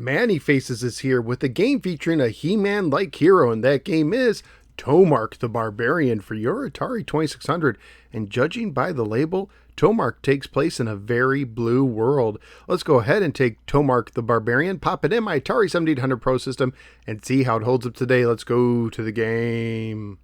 Manny Faces is here with a game featuring a He-Man-like hero, and that game is Tomarc The Barbarian for your Atari 2600. And judging by the label, Tomarc takes place in a very blue world. Let's go ahead and take Tomarc The Barbarian, pop it in my Atari 7800 Pro system, and see how it holds up today. Let's go to the game.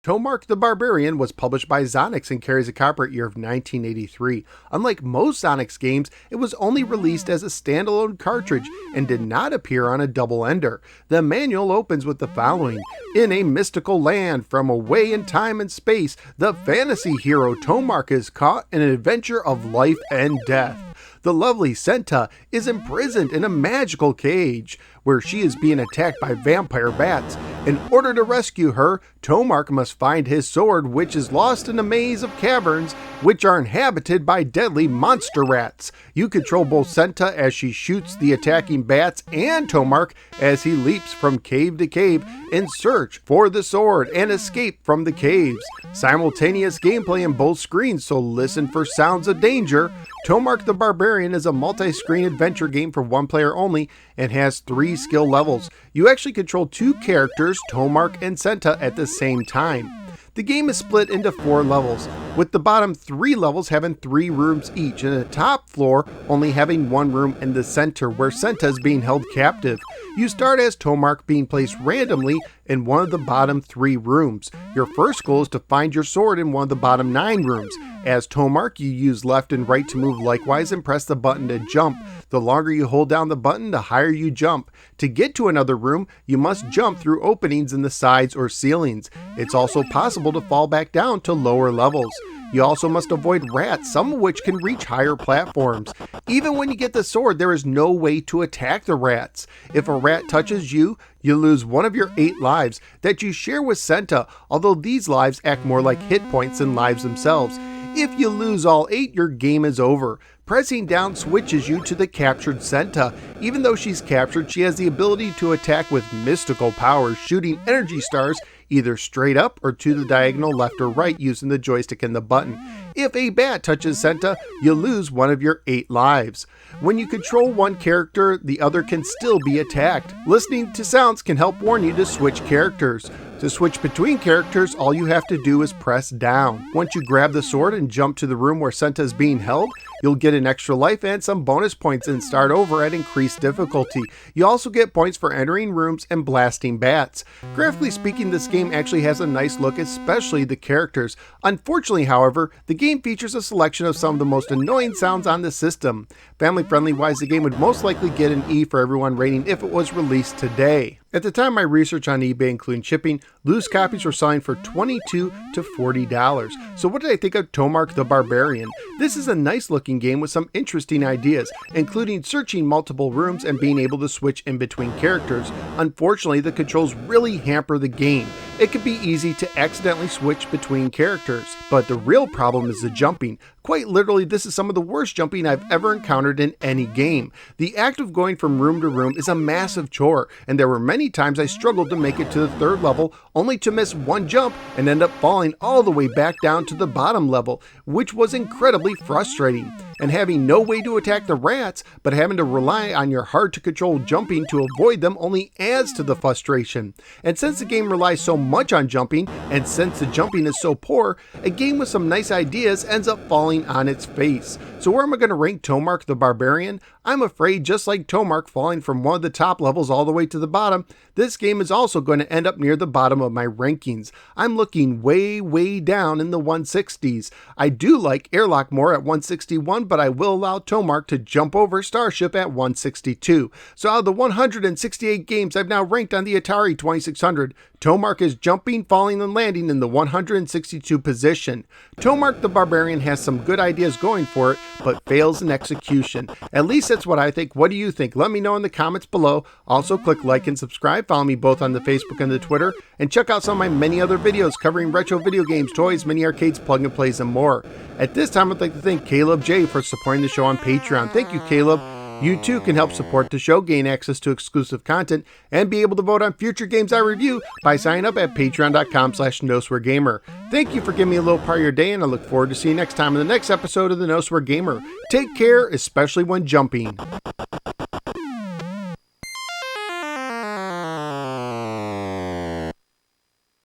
Tomarc The Barbarian was published by Xonox and carries a copyright year of 1983. Unlike most Xonox games, it was only released as a standalone cartridge and did not appear on a double ender. The manual opens with the following: in a mystical land from away in time and space, the fantasy hero Tomarc is caught in an adventure of life and death. The lovely Senta is imprisoned in a magical cage where she is being attacked by vampire bats. In order to rescue her, Tomarc must find his sword, which is lost in a maze of caverns which are inhabited by deadly monster rats. You control both Senta as she shoots the attacking bats and Tomarc as he leaps from cave to cave in search for the sword and escape from the caves. Simultaneous gameplay in both screens, so listen for sounds of danger. Tomarc The Barbarian is a multi-screen adventure game for one player only and has 3 skill levels. You actually control 2 characters, Tomarc and Senta, at the same time. The game is split into 4 levels, with the bottom 3 levels having 3 rooms each, and the top floor only having 1 room in the center where Senta is being held captive. You start as Tomarc, being placed randomly in one of the bottom 3 rooms. Your first goal is to find your sword in one of the bottom 9 rooms. As Tomarc, you use left and right to move likewise and press the button to jump. The longer you hold down the button, the higher you jump. To get to another room, you must jump through openings in the sides or ceilings. It's also possible to fall back down to lower levels. You also must avoid rats, some of which can reach higher platforms. Even when you get the sword, there is no way to attack the rats. If a rat touches you, you lose one of your 8 lives that you share with Senta, although these lives act more like hit points than lives themselves. If you lose all 8, your game is over. Pressing down switches you to the captured Senta. Even though she's captured, she has the ability to attack with mystical powers, shooting energy stars either straight up or to the diagonal left or right using the joystick and the button. If a bat touches Senta, you lose one of your 8 lives. When you control one character, the other can still be attacked. Listening to sounds can help warn you to switch characters. To switch between characters, all you have to do is press down. Once you grab the sword and jump to the room where Senta is being held, you'll get an extra life and some bonus points and start over at increased difficulty. You also get points for entering rooms and blasting bats. Graphically speaking, this game actually has a nice look, especially the characters. Unfortunately, however, the game features a selection of some of the most annoying sounds on the system. Family-friendly wise, the game would most likely get an E for everyone rating if it was released today. At the time of my research on eBay, including shipping, loose copies were selling for $22 to $40. So what did I think of Tomarc The Barbarian? This is a nice looking game with some interesting ideas, including searching multiple rooms and being able to switch in between characters. Unfortunately, the controls really hamper the game. It can be easy to accidentally switch between characters, but the real problem is the jumping. Quite literally, this is some of the worst jumping I've ever encountered in any game. The act of going from room to room is a massive chore, and there were many times I struggled to make it to the 3rd level, only to miss one jump and end up falling all the way back down to the bottom level, which was incredibly frustrating. And having no way to attack the rats, but having to rely on your hard-to-control jumping to avoid them only adds to the frustration. And since the game relies so much on jumping, and since the jumping is so poor, a game with some nice ideas ends up falling on its face. So where am I going to rank Tomarc The Barbarian? I'm afraid, just like Tomarc falling from one of the top levels all the way to the bottom, this game is also going to end up near the bottom of my rankings. I'm looking way down in the 160s. I do like Airlock more at 161, but I will allow Tomarc to jump over Starship at 162. So out of the 168 games I've now ranked on the Atari 2600, Tomarc is jumping, falling, and landing in the 162 position. Tomarc The Barbarian has some good ideas going for it, but fails in execution. At least that's what I think. What do you think? Let me know in the comments below. Also, click like and subscribe. Follow me both on the Facebook and the Twitter. And check out some of my many other videos covering retro video games, toys, mini arcades, plug and plays, and more. At this time, I'd like to thank Caleb J for supporting the show on Patreon. Thank you, Caleb. You too can help support the show, gain access to exclusive content, and be able to vote on future games I review by signing up at patreon.com/NoSwearGamer. Thank you for giving me a little part of your day, and I look forward to seeing you next time in the next episode of the No Swear Gamer. Take care, especially when jumping.